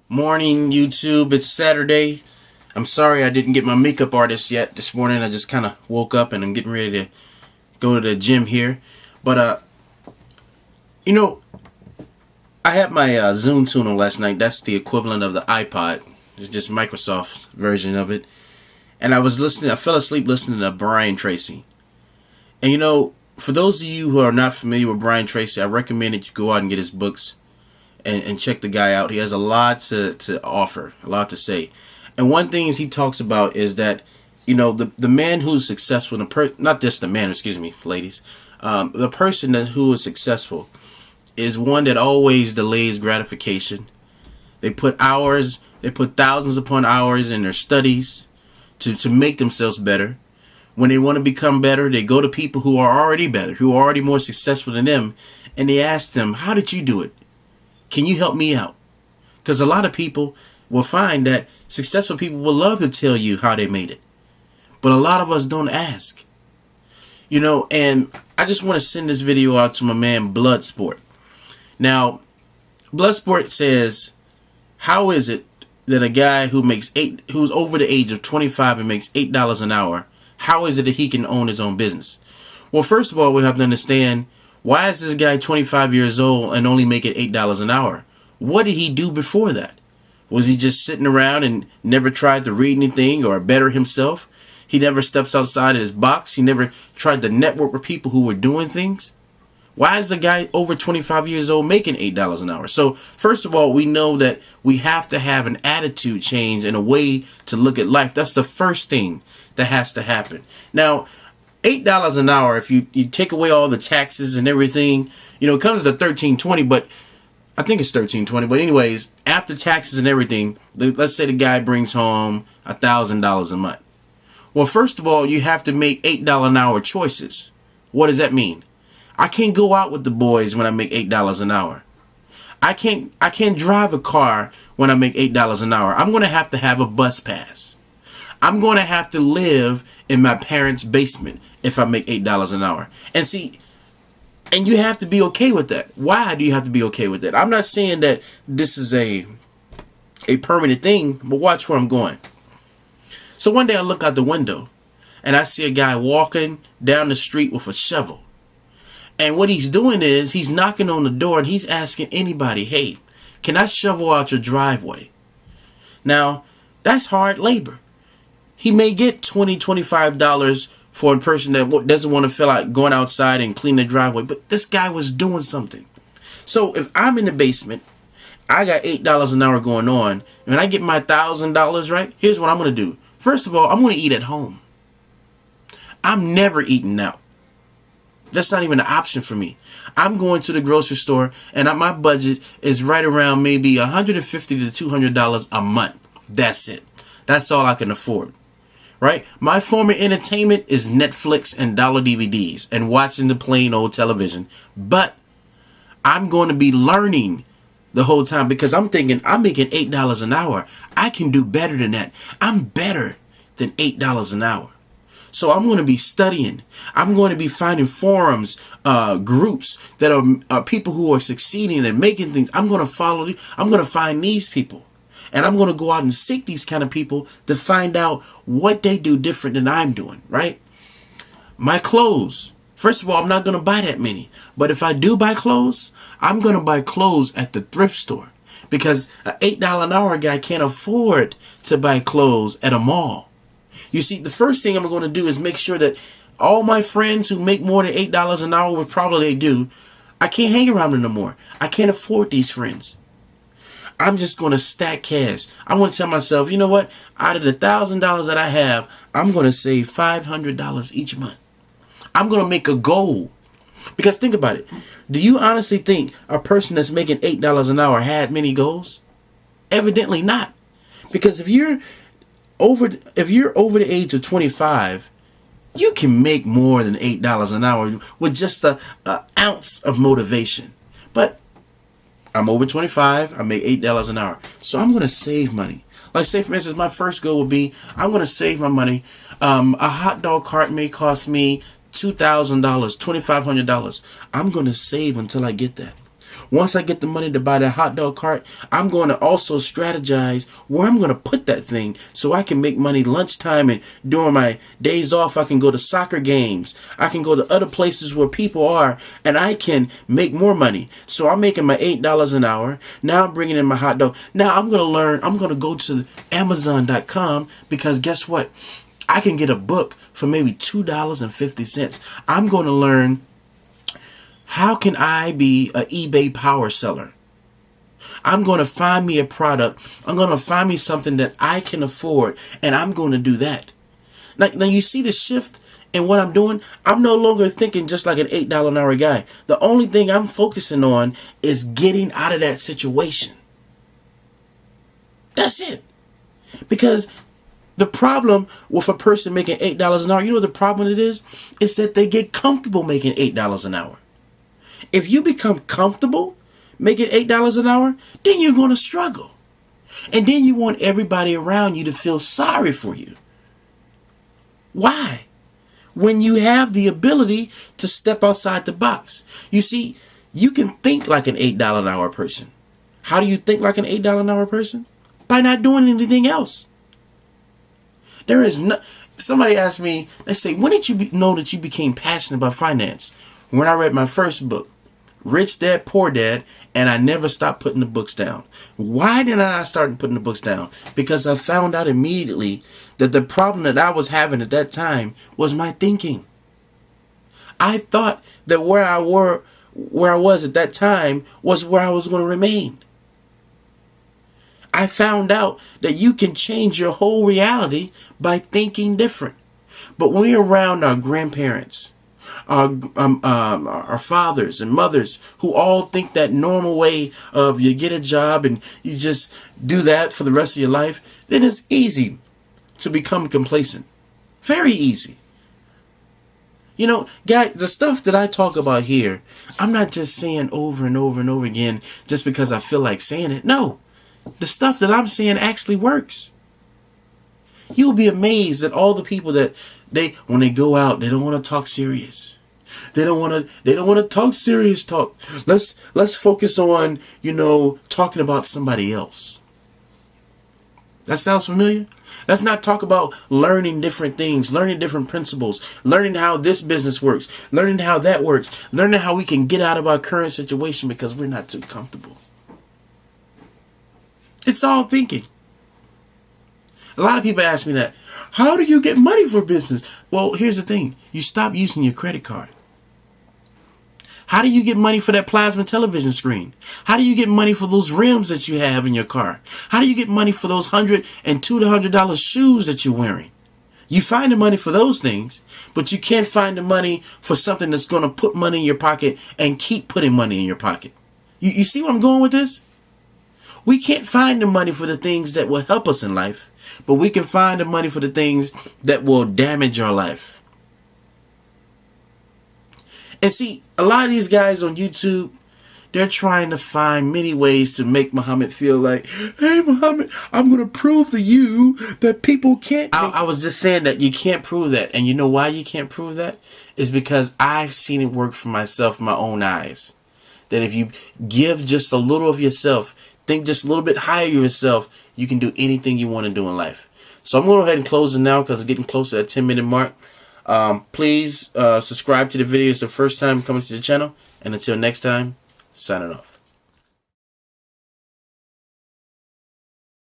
Morning, YouTube. It's Saturday. I'm sorry I didn't get my makeup artist yet this morning. I just kind of woke up and I'm getting ready to go to the gym here. But, you know, I had my Zoom tune on last night. That's the equivalent of the iPod. It's just Microsoft's version of it. And I fell asleep listening to Brian Tracy. And, for those of you who are not familiar with Brian Tracy, I recommend that you go out and get his books. And check the guy out. He has a lot to offer, a lot to say. And one thing he talks about is that, the man who's successful, not just the man, excuse me, ladies, the person who is successful is one that always delays gratification. They put thousands upon hours in their studies to make themselves better. When they want to become better, they go to people who are already better, who are already more successful than them, and they ask them, how did you do it? Can you help me out? Because a lot of people will find that successful people will love to tell you how they made it. But a lot of us don't ask. And I just want to send this video out to my man Bloodsport. Now, Bloodsport says, how is it that a guy who's over the age of 25 and makes $8 an hour, how is it that he can own his own business? Well, first of all, we have to understand, why is this guy 25 years old and only making $8 an hour? What did he do before that? Was he just sitting around and never tried to read anything or better himself? He never steps outside of his box. He never tried to network with people who were doing things. Why is a guy over 25 years old making $8 an hour? So first of all, we know that we have to have an attitude change and a way to look at life. That's the first thing that has to happen. Now, $8 an hour, if you take away all the taxes and everything, it comes to $13.20, but I think it's $13.20. But anyways, after taxes and everything, let's say the guy brings home $1,000 a month. Well, first of all, you have to make $8 an hour choices. What does that mean? I can't go out with the boys when I make $8 an hour. I can't drive a car when I make $8 an hour. I'm going to have a bus pass. I'm going to have to live in my parents' basement if I make $8 an hour. And you have to be okay with that. Why do you have to be okay with that? I'm not saying that this is a permanent thing, but watch where I'm going. So one day I look out the window and I see a guy walking down the street with a shovel. And what he's doing is he's knocking on the door and he's asking anybody, hey, can I shovel out your driveway? Now, that's hard labor. He may get $20, $25 for a person that doesn't want to feel like going outside and clean the driveway. But this guy was doing something. So if I'm in the basement, I got $8 an hour going on, and when I get my $1,000, right, here's what I'm going to do. First of all, I'm going to eat at home. I'm never eating out. That's not even an option for me. I'm going to the grocery store, and my budget is right around maybe $150 to $200 a month. That's it. That's all I can afford. Right? My form of entertainment is Netflix and dollar DVDs and watching the plain old television. But I'm going to be learning the whole time because I'm thinking I'm making $8 an hour. I can do better than that. I'm better than $8 an hour. So I'm going to be studying. I'm going to be finding forums, groups that are people who are succeeding and making things. I'm going to follow. I'm going to find these people. And I'm going to go out and seek these kind of people to find out what they do different than I'm doing, right? My clothes. First of all, I'm not going to buy that many. But if I do buy clothes, I'm going to buy clothes at the thrift store. Because an $8 an hour guy can't afford to buy clothes at a mall. You see, the first thing I'm going to do is make sure that all my friends who make more than $8 an hour, which probably they do, I can't hang around them no more. I can't afford these friends. I'm just going to stack cash. I want to tell myself, you know what? Out of the $1,000 that I have, I'm going to save $500 each month. I'm going to make a goal. Because think about it. Do you honestly think a person that's making $8 an hour had many goals? Evidently not. Because if you're over the age of 25, you can make more than $8 an hour with just an ounce of motivation. But I'm over 25. I make $8 an hour. So I'm going to save money. Like, say, for instance, my first goal would be I'm going to save my money. A hot dog cart may cost me $2,000, $2,500. I'm going to save until I get that. Once I get the money to buy that hot dog cart, I'm going to also strategize where I'm going to put that thing so I can make money lunchtime, and during my days off I can go to soccer games. I can go to other places where people are, and I can make more money. So I'm making my $8 an hour. Now I'm bringing in my hot dog. Now I'm going to learn. I'm going to go to Amazon.com, because guess what? I can get a book for maybe $2.50. I'm going to learn, how can I be an eBay power seller? I'm going to find me a product. I'm going to find me something that I can afford, and I'm going to do that. Now you see the shift in what I'm doing? I'm no longer thinking just like an $8 an hour guy. The only thing I'm focusing on is getting out of that situation. That's it. Because the problem with a person making $8 an hour, you know what the problem it is? It's that they get comfortable making $8 an hour. If you become comfortable making $8 an hour, then you're going to struggle. And then you want everybody around you to feel sorry for you. Why? When you have the ability to step outside the box. You see, you can think like an $8 an hour person. How do you think like an $8 an hour person? By not doing anything else. There is no. Somebody asked me, they say, when did you know that you became passionate about finance? When I read my first book, Rich Dad, Poor Dad, and I never stopped putting the books down. Why did I not start putting the books down? Because I found out immediately that the problem that I was having at that time was my thinking. I thought that where I was at that time was where I was going to remain. I found out that you can change your whole reality by thinking different. But when we're around our grandparents, our fathers and mothers who all think that normal way of you get a job and you just do that for the rest of your life, then it's easy to become complacent. Very easy. You know, guys, the stuff that I talk about here, I'm not just saying over and over and over again just because I feel like saying it. No, the stuff that I'm saying actually works. You'll be amazed at all the people that when they go out, they don't want to talk serious. They don't want to talk serious talk. Let's focus on, talking about somebody else. That sounds familiar? Let's not talk about learning different things, learning different principles, learning how this business works, learning how that works, learning how we can get out of our current situation because we're not too comfortable. It's all thinking. A lot of people ask me that. How do you get money for business? Well, here's the thing. You stop using your credit card. How do you get money for that plasma television screen? How do you get money for those rims that you have in your car? How do you get money for those $100 and $200 shoes that you're wearing? You find the money for those things, but you can't find the money for something that's going to put money in your pocket and keep putting money in your pocket. You see where I'm going with this? We can't find the money for the things that will help us in life, but we can find the money for the things that will damage our life. And see, a lot of these guys on YouTube, they're trying to find many ways to make Muhammad feel like, hey, Muhammad, I'm going to prove to you that people can't. I was just saying that you can't prove that. And you know why you can't prove that? It's because I've seen it work for myself, my own eyes. That if you give just a little of yourself, think just a little bit higher of yourself, you can do anything you want to do in life. So I'm going to go ahead and close it now because it's getting close to that 10-minute mark. Please subscribe to the video. It's the first time coming to the channel. And until next time, signing off.